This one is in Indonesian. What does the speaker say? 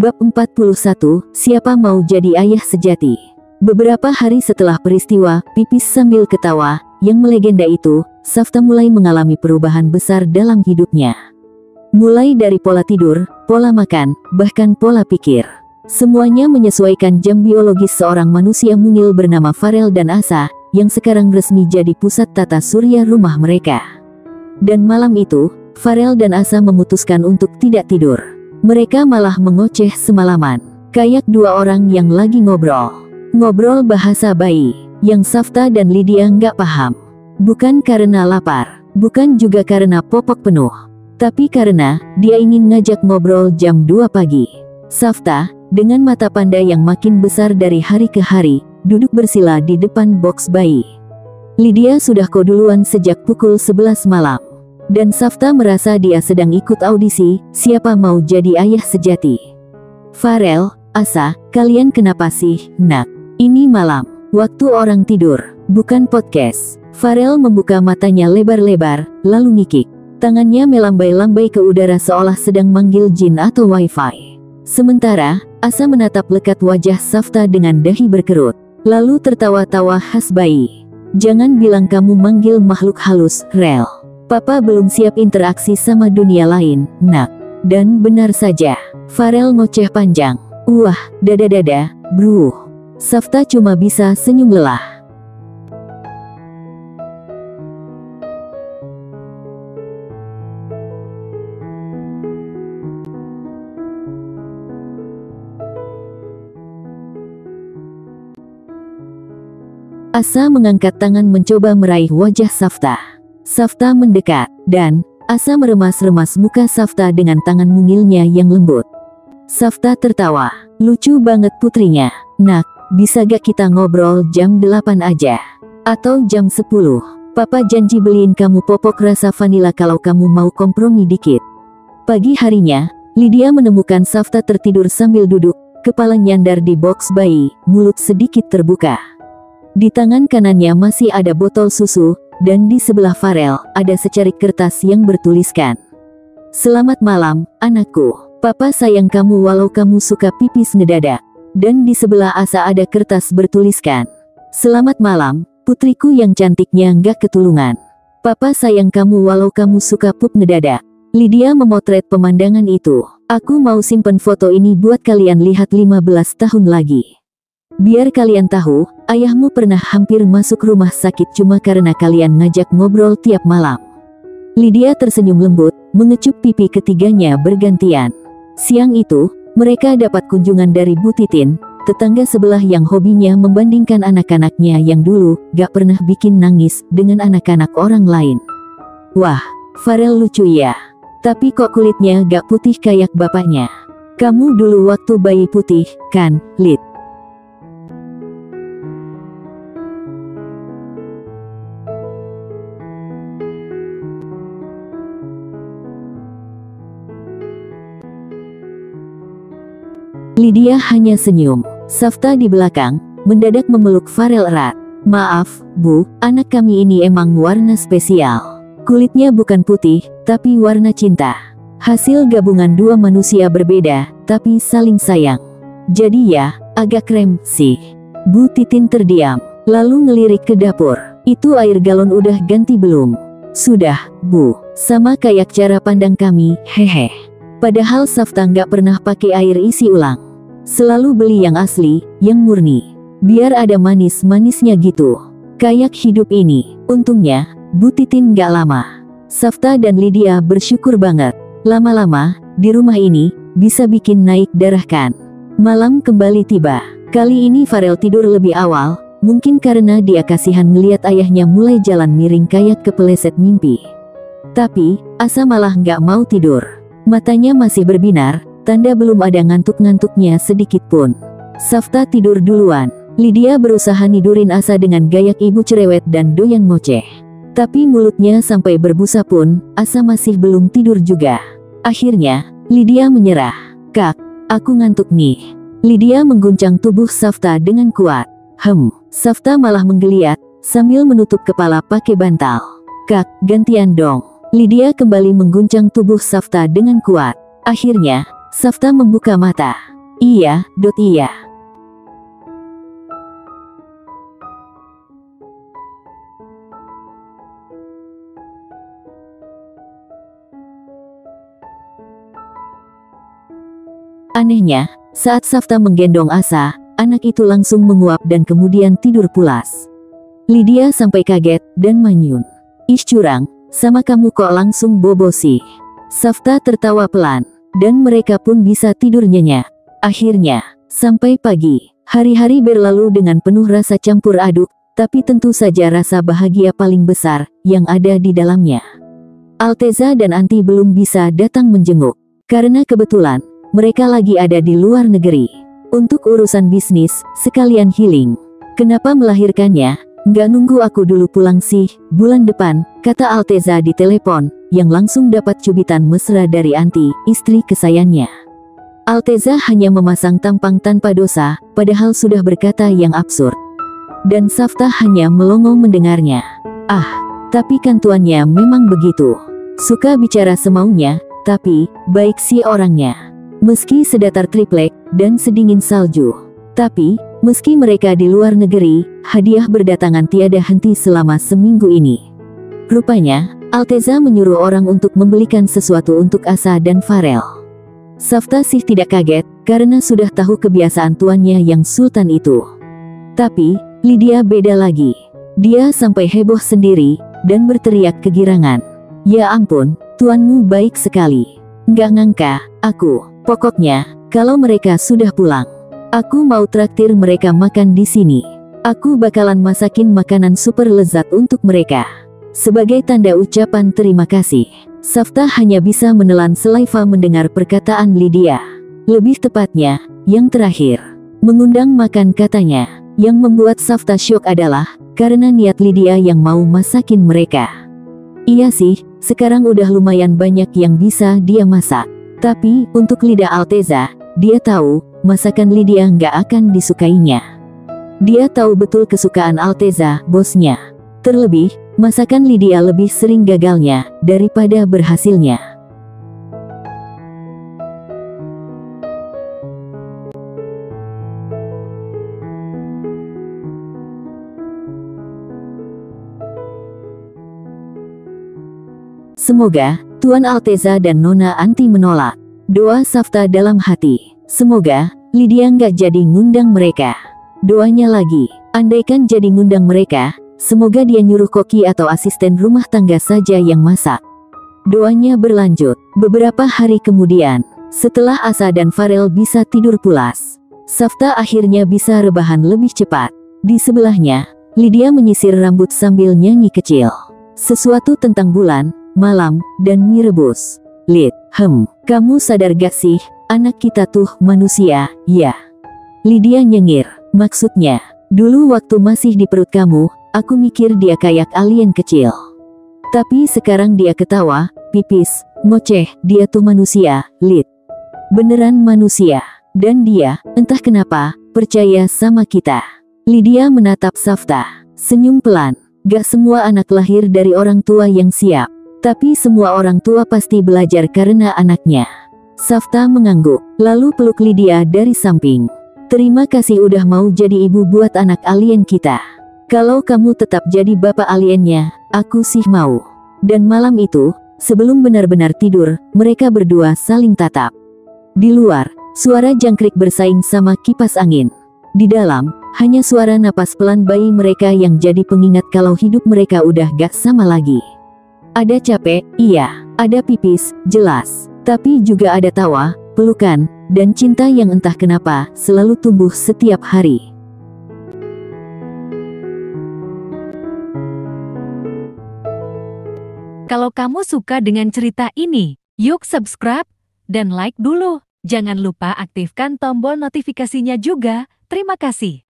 Bab 41, Siapa Mau Jadi Ayah Sejati. Beberapa hari setelah peristiwa pipis sambil ketawa yang melegenda itu, Safta mulai mengalami perubahan besar dalam hidupnya. Mulai dari pola tidur, pola makan, bahkan pola pikir. Semuanya menyesuaikan jam biologis seorang manusia mungil bernama Farel dan Asa, yang sekarang resmi jadi pusat tata surya rumah mereka. Dan malam itu, Farel dan Asa memutuskan untuk tidak tidur. Mereka malah mengoceh semalaman, kayak dua orang yang lagi ngobrol. Ngobrol bahasa bayi, yang Safta dan Lydia nggak paham. Bukan karena lapar, bukan juga karena popok penuh, tapi karena dia ingin ngajak ngobrol jam 2 pagi. Safta, dengan mata panda yang makin besar dari hari ke hari, duduk bersila di depan box bayi. Lydia sudah duluan sejak pukul 11 malam. Dan Safta merasa dia sedang ikut audisi, Siapa Mau Jadi Ayah Sejati. Farel, Asa, kalian kenapa sih, nak? Ini malam, waktu orang tidur, bukan podcast. Farel membuka matanya lebar-lebar, lalu ngikik. Tangannya melambai-lambai ke udara seolah sedang manggil jin atau wifi. Sementara, Asa menatap lekat wajah Safta dengan dahi berkerut, lalu tertawa-tawa khas bayi. Jangan bilang kamu manggil makhluk halus, Rel. Papa belum siap interaksi sama dunia lain, nak. Dan benar saja, Farel ngoceh panjang. Wah, dada-dada, bruh. Safta cuma bisa senyum lelah. Asa mengangkat tangan mencoba meraih wajah Safta. Safta mendekat, dan Asa meremas-remas muka Safta dengan tangan mungilnya yang lembut. Safta tertawa, lucu banget putrinya. Nak, bisa gak kita ngobrol jam 8 aja? Atau jam 10? Papa janji beliin kamu popok rasa vanila kalau kamu mau kompromi dikit. Pagi harinya, Lydia menemukan Safta tertidur sambil duduk, kepala nyandar di box bayi, mulut sedikit terbuka. Di tangan kanannya masih ada botol susu, dan di sebelah Farel, ada secarik kertas yang bertuliskan, "Selamat malam, anakku. Papa sayang kamu walau kamu suka pipis ngedadak." Dan di sebelah Asa ada kertas bertuliskan, "Selamat malam, putriku yang cantiknya nggak ketulungan. Papa sayang kamu walau kamu suka pup ngedadak." Lydia memotret pemandangan itu. "Aku mau simpen foto ini buat kalian lihat 15 tahun lagi. Biar kalian tahu, ayahmu pernah hampir masuk rumah sakit cuma karena kalian ngajak ngobrol tiap malam." Lydia tersenyum lembut, mengecup pipi ketiganya bergantian. Siang itu, mereka dapat kunjungan dari Bu Titin, tetangga sebelah yang hobinya membandingkan anak-anaknya yang dulu gak pernah bikin nangis dengan anak-anak orang lain. "Wah, Farel lucu ya. Tapi kok kulitnya gak putih kayak bapaknya? Kamu dulu waktu bayi putih, kan, Lid?" Lydia hanya senyum. Safta di belakang, mendadak memeluk Farel erat. "Maaf, Bu, anak kami ini emang warna spesial. Kulitnya bukan putih, tapi warna cinta. Hasil gabungan dua manusia berbeda, tapi saling sayang. Jadi ya, agak krem sih." Bu Titin terdiam, lalu ngelirik ke dapur. "Itu air galon udah ganti belum?" "Sudah, Bu. Sama kayak cara pandang kami, hehe." Padahal Safta nggak pernah pakai air isi ulang. Selalu beli yang asli, yang murni. Biar ada manis-manisnya gitu. Kayak hidup ini. Untungnya, Bu Titin nggak lama. Safta dan Lydia bersyukur banget. Lama-lama, di rumah ini, bisa bikin naik darah kan. Malam kembali tiba. Kali ini Farel tidur lebih awal, mungkin karena dia kasihan ngeliat ayahnya mulai jalan miring kayak kepeleset mimpi. Tapi, Asa malah nggak mau tidur. Matanya masih berbinar, tanda belum ada ngantuk-ngantuknya sedikit pun. Safta tidur duluan. Lydia berusaha nidurin Asa dengan gayak ibu cerewet dan doyan ngoceh. Tapi mulutnya sampai berbusa pun, Asa masih belum tidur juga. Akhirnya, Lydia menyerah. "Kak, aku ngantuk nih." Lydia mengguncang tubuh Safta dengan kuat. Safta malah menggeliat, sambil menutup kepala pakai bantal. "Kak, gantian dong." Lydia kembali mengguncang tubuh Safta dengan kuat. Akhirnya, Safta membuka mata. Iya. Iya. Anehnya, saat Safta menggendong Asa, anak itu langsung menguap dan kemudian tidur pulas. Lydia sampai kaget dan manyun. Ih curang, sama kamu kok langsung bobo sih. Safta tertawa pelan, dan mereka pun bisa tidur nyenyak. Akhirnya, sampai pagi, hari-hari berlalu dengan penuh rasa campur aduk, tapi tentu saja rasa bahagia paling besar yang ada di dalamnya. Alteza dan Anti belum bisa datang menjenguk, karena kebetulan mereka lagi ada di luar negeri. Untuk urusan bisnis, sekalian healing. Kenapa melahirkannya? Nggak nunggu aku dulu pulang sih, bulan depan, kata Alteza di telepon, yang langsung dapat cubitan mesra dari Anti, istri kesayangannya. Alteza hanya memasang tampang tanpa dosa, padahal sudah berkata yang absurd. Dan Safta hanya melongo mendengarnya. Ah, tapi kan tuannya memang begitu. Suka bicara semaunya, tapi baik sih orangnya. Meski sedatar triplek dan sedingin salju. Tapi, meski mereka di luar negeri, hadiah berdatangan tiada henti selama seminggu ini. Rupanya, Alteza menyuruh orang untuk membelikan sesuatu untuk Asa dan Farel. Safta sih tidak kaget, karena sudah tahu kebiasaan tuannya yang sultan itu. Tapi, Lydia beda lagi. Dia sampai heboh sendiri, dan berteriak kegirangan. Ya ampun, tuanmu baik sekali. Nggak ngangka, aku. Pokoknya, kalau mereka sudah pulang, aku mau traktir mereka makan di sini. Aku bakalan masakin makanan super lezat untuk mereka. Sebagai tanda ucapan terima kasih, Safta hanya bisa menelan selaiva mendengar perkataan Lydia. Lebih tepatnya, yang terakhir, mengundang makan katanya. Yang membuat Safta syok adalah, karena niat Lydia yang mau masakin mereka. Iya sih, sekarang udah lumayan banyak yang bisa dia masak. Tapi, untuk lidah Alteza, dia tahu, masakan Lydia nggak akan disukainya. Dia tahu betul kesukaan Alteza, bosnya. Terlebih, masakan Lydia lebih sering gagalnya, daripada berhasilnya. Semoga Tuan Alteza dan Nona Anti menolak. Doa Safta dalam hati. Semoga Lydia nggak jadi ngundang mereka. Doanya lagi, andaikan jadi ngundang mereka, semoga dia nyuruh koki atau asisten rumah tangga saja yang masak. Doanya berlanjut. Beberapa hari kemudian, setelah Asa dan Farel bisa tidur pulas, Safta akhirnya bisa rebahan lebih cepat. Di sebelahnya, Lydia menyisir rambut sambil nyanyi kecil. Sesuatu tentang bulan, malam, dan mie rebus. Lid, kamu sadar gak sih, anak kita tuh manusia, ya? Lydia nyengir, maksudnya, dulu waktu masih di perut kamu, aku mikir dia kayak alien kecil. Tapi sekarang dia ketawa, pipis, ngoceh, dia tuh manusia, Lid. Beneran manusia. Dan dia, entah kenapa, percaya sama kita. Lydia menatap Safta, senyum pelan. Gak semua anak lahir dari orang tua yang siap. Tapi semua orang tua pasti belajar karena anaknya. Safta mengangguk, lalu peluk Lydia dari samping. Terima kasih udah mau jadi ibu buat anak alien kita. Kalau kamu tetap jadi bapak aliennya, aku sih mau. Dan malam itu, sebelum benar-benar tidur, mereka berdua saling tatap. Di luar, suara jangkrik bersaing sama kipas angin. Di dalam, hanya suara napas pelan bayi mereka yang jadi pengingat kalau hidup mereka udah gak sama lagi. Ada capek, iya. Ada pipis, jelas. Tapi juga ada tawa, pelukan, dan cinta yang entah kenapa selalu tumbuh setiap hari. Kalau kamu suka dengan cerita ini, yuk subscribe dan like dulu. Jangan lupa aktifkan tombol notifikasinya juga. Terima kasih.